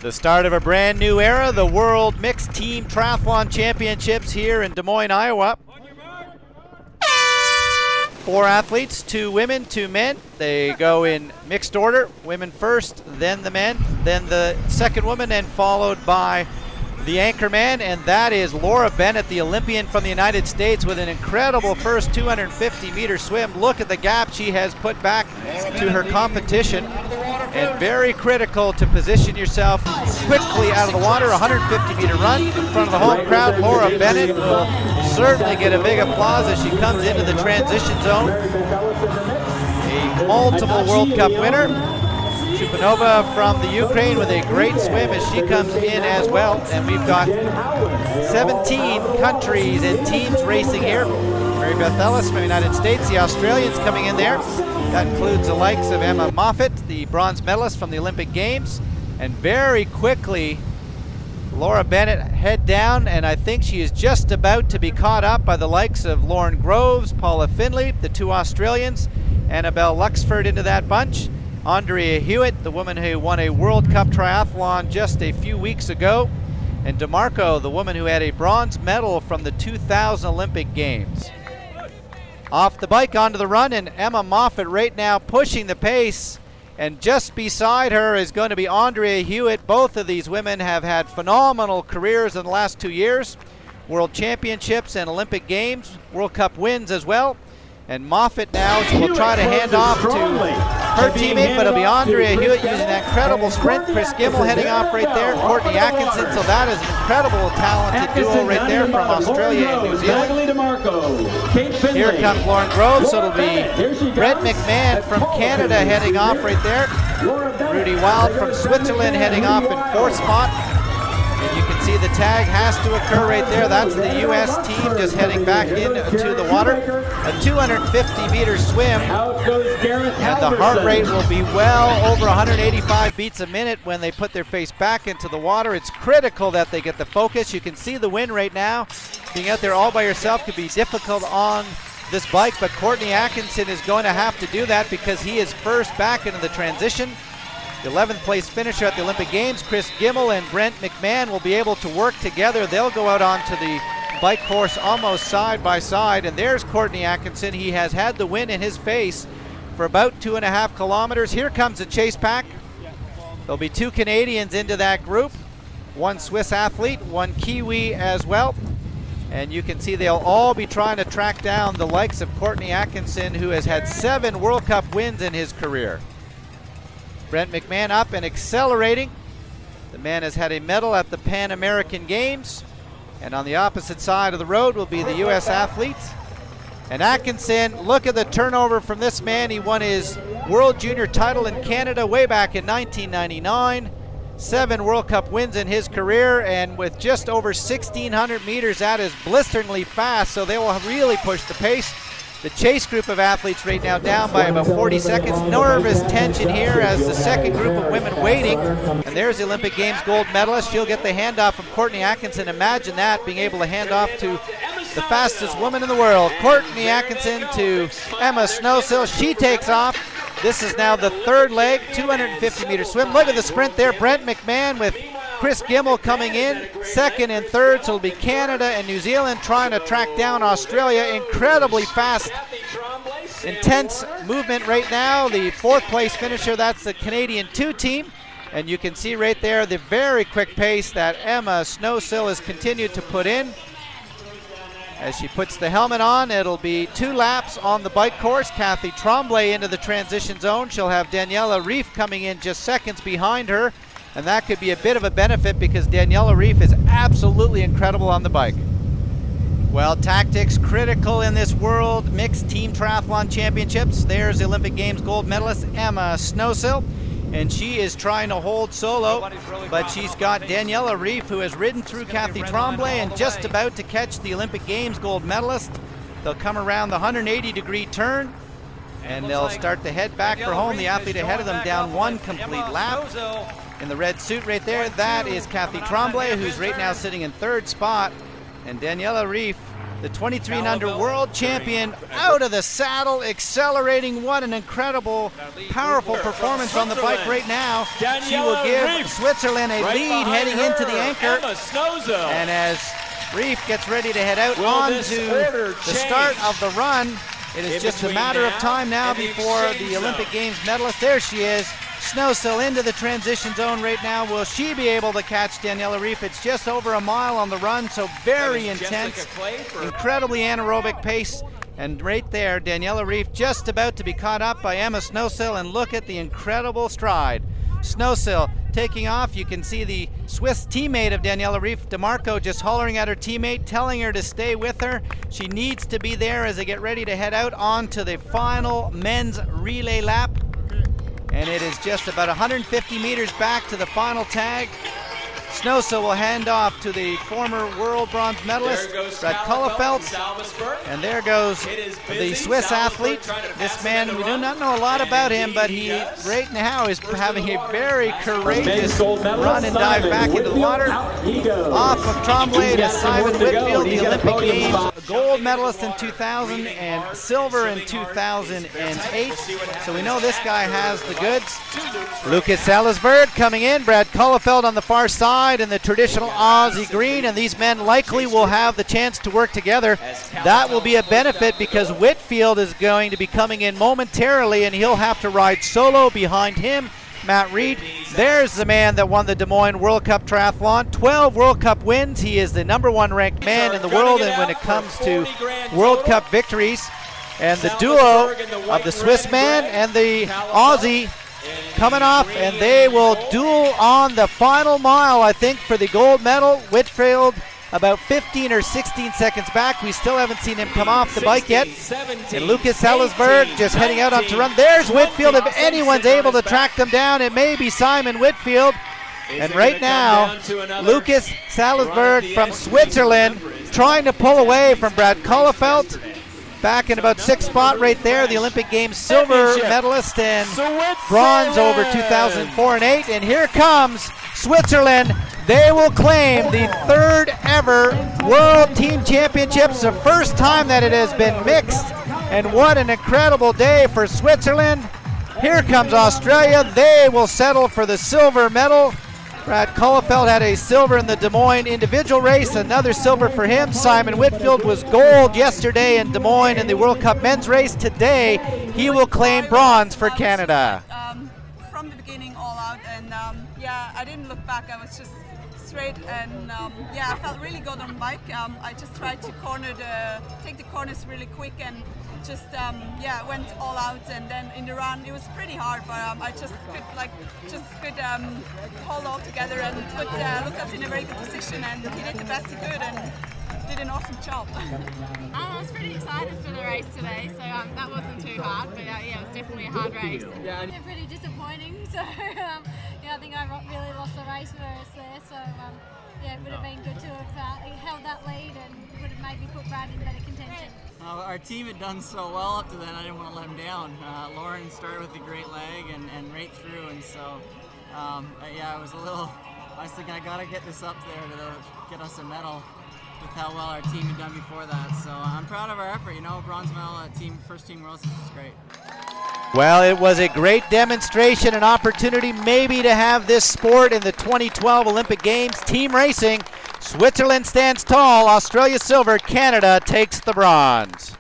The start of a brand new era, the World Mixed Team Triathlon Championships here in Des Moines, Iowa. 4 athletes, 2 women, 2 men. They go in mixed order, women first, then the men, then the second woman, and followed by the anchor man, and that is Laura Bennett, the Olympian from the United States, with an incredible first 250-meter swim. Look at the gap she has put back to her competition, and very critical to position yourself quickly out of the water. 150-meter run in front of the home crowd. Laura Bennett will certainly get a big applause as she comes into the transition zone. A multiple World Cup winner. Chupanova from the Ukraine with a great swim as she comes in as well. And we've got 17 countries and teams racing here. Mary Beth Ellis from the United States, the Australians coming in there. That includes the likes of Emma Moffitt, the bronze medalist from the Olympic Games. And very quickly, Laura Bennett head down, and I think she is just about to be caught up by the likes of Lauren Groves, Paula Findlay, the 2 Australians, Annabelle Luxford into that bunch. Andrea Hewitt, the woman who won a World Cup triathlon just a few weeks ago, and DeMarco, the woman who had a bronze medal from the 2000 Olympic Games. Off the bike onto the run, and Emma Moffitt right now pushing the pace, and just beside her is going to be Andrea Hewitt. Both of these women have had phenomenal careers in the last 2 years. World Championships and Olympic Games, World Cup wins as well. And Moffitt now will try to hand off to her teammate, but it'll be Andrea Hewitt using that incredible sprint. Chris Gimel heading off right there. Courtney Atkinson, so that is an incredible talented duo right there from Australia and New Zealand. Here comes Lauren Groves, so it'll be Brent McMahon from Canada heading off right there. Rudy Wild from Switzerland heading off in 4th spot. And you can see the tag has to occur right there. That's the U.S. team just heading back into the water. A 250-meter swim, and the heart rate will be well over 185 beats a minute when they put their face back into the water. It's critical that they get the focus. You can see the wind right now. Being out there all by yourself could be difficult on this bike, but Courtney Atkinson is going to have to do that because he is first back into the transition. The 11th place finisher at the Olympic Games, Chris Gimel and Brent McMahon, will be able to work together. They'll go out onto the bike course almost side by side. And there's Courtney Atkinson. He has had the wind in his face for about 2.5 kilometers. Here comes the chase pack. There'll be 2 Canadians into that group, 1 Swiss athlete, 1 Kiwi as well. And you can see they'll all be trying to track down the likes of Courtney Atkinson, who has had 7 World Cup wins in his career. Brent McMahon up and accelerating. The man has had a medal at the Pan American Games. And on the opposite side of the road will be the U.S. athletes. And Atkinson, look at the turnover from this man. He won his World Junior title in Canada way back in 1999. 7 World Cup wins in his career, and with just over 1,600 meters, that is blisteringly fast, so they will really push the pace. The chase group of athletes right now down by about 40 seconds. Nervous tension here as the second group of women waiting. And there's the Olympic Games gold medalist. She'll get the handoff from Courtney Atkinson. Imagine that, being able to hand off to the fastest woman in the world. Courtney Atkinson to Emma Snowsill. She takes off. This is now the 3rd leg, 250-meter swim. Look at the sprint there. Brent McMahon with Chris Gimel coming in 2nd and 3rd, so it'll be Canada and New Zealand trying to track down Australia. Incredibly fast, intense movement right now. The 4th place finisher, that's the Canadian 2 team. And you can see right there the very quick pace that Emma Snowsill has continued to put in. As she puts the helmet on, it'll be 2 laps on the bike course. Kathy Tremblay into the transition zone. She'll have Daniela Reef coming in just seconds behind her. And that could be a bit of a benefit because Daniela Reef is absolutely incredible on the bike. Well, tactics critical in this World Mixed Team Triathlon Championships. There's the Olympic Games gold medalist Emma Snowsill, and she is trying to hold solo, but she's got Daniela Reef, who has ridden through Kathy Tremblay and just about to catch the Olympic Games gold medalist. They'll come around the 180-degree turn, and they'll start to head back for home. The athlete ahead of them down 1 complete lap. In the red suit right there, that is Kathy Tremblay, who's right now sitting in 3rd spot. And Daniela Reef the 23 and under world champion, out of the saddle, accelerating. What an incredible, powerful performance on the bike right now. She will give Switzerland a lead heading into the anchor. And as Reef gets ready to head out onto the start of the run, it is just a matter of time now before the Olympic Games medalist. There she is. Snowsill into the transition zone right now. Will she be able to catch Daniela Reef? It's just over a mile on the run, so very intense, incredibly anaerobic pace. And right there, Daniela Reef just about to be caught up by Emma Snowsill, and look at the incredible stride. Snowsill taking off. You can see the Swiss teammate of Daniela Reef, DeMarco, just hollering at her teammate, telling her to stay with her. She needs to be there as they get ready to head out onto the final men's relay lap. And it is just about 150 meters back to the final tag. Snowsill will hand off to the former world bronze medalist, Brad Kullefelt. And there goes the Swiss athlete. This man, we do not know a lot about him, but he right now is having a very courageous run and dive back into the water. Off of Tremblay to Simon Whitfield, the Olympic Games gold medalist in 2000 and silver in 2008. So we know this guy has the goods. Lucas Salisbury coming in, Brad Kullefelt on the far side in the traditional Aussie green, and these men likely will have the chance to work together. That will be a benefit because Whitfield is going to be coming in momentarily, and he'll have to ride solo behind him. Matt Reed, there's the man that won the Des Moines World Cup Triathlon, 12 World Cup wins. He is the #1 ranked man in the world, and when it comes to World Cup victories, and the duo of the Swiss man and the Aussie coming off, and they will duel on the final mile, I think, for the gold medal. Whitfield about 15 or 16 seconds back. We still haven't seen him come off the bike yet. And Lucas Salisbury just heading out on to run. There's Whitfield. If anyone's able to track them down, it may be Simon Whitfield. And right now, Lucas Salisbury from Switzerland trying to pull away from Brad Kullefelt. Back in about 6th spot right there, the Olympic Games silver medalist and bronze over 2004 and 8. And here comes Switzerland. They will claim the 3rd ever World Team Championships, the first time that it has been mixed. And what an incredible day for Switzerland. Here comes Australia. They will settle for the silver medal. Brad Kullefelt had a silver in the Des Moines individual race, another silver for him. Simon Whitfield was gold yesterday in Des Moines in the World Cup men's race. Today, he will claim bronze for Canada. From the beginning, all out, and yeah, I didn't look back. I was just straight, and yeah, I felt really good on the bike. I just tried to take the corners really quick, and just yeah, went all out. And then in the run, it was pretty hard, but I just could hold all together and put Lucas in a very good position, and he did the best he could and did an awesome job. I was pretty excited for the race today, so that wasn't too hard, but yeah, it was definitely a hard race. Yeah, pretty disappointing, so yeah, I think I really lost the race for us there, so yeah, it would have been good to have held that lead and would have made me put Brad in better contention. Our team had done so well up to then, I didn't want to let him down. Lauren started with a great leg and right through, and so yeah, I was thinking I gotta get this up there to get us a medal with how well our team had done before that. So I'm proud of our effort, you know, bronze medal at first team worlds is great. Well, it was a great demonstration, an opportunity maybe to have this sport in the 2012 Olympic Games. Team racing, Switzerland stands tall, Australia silver, Canada takes the bronze.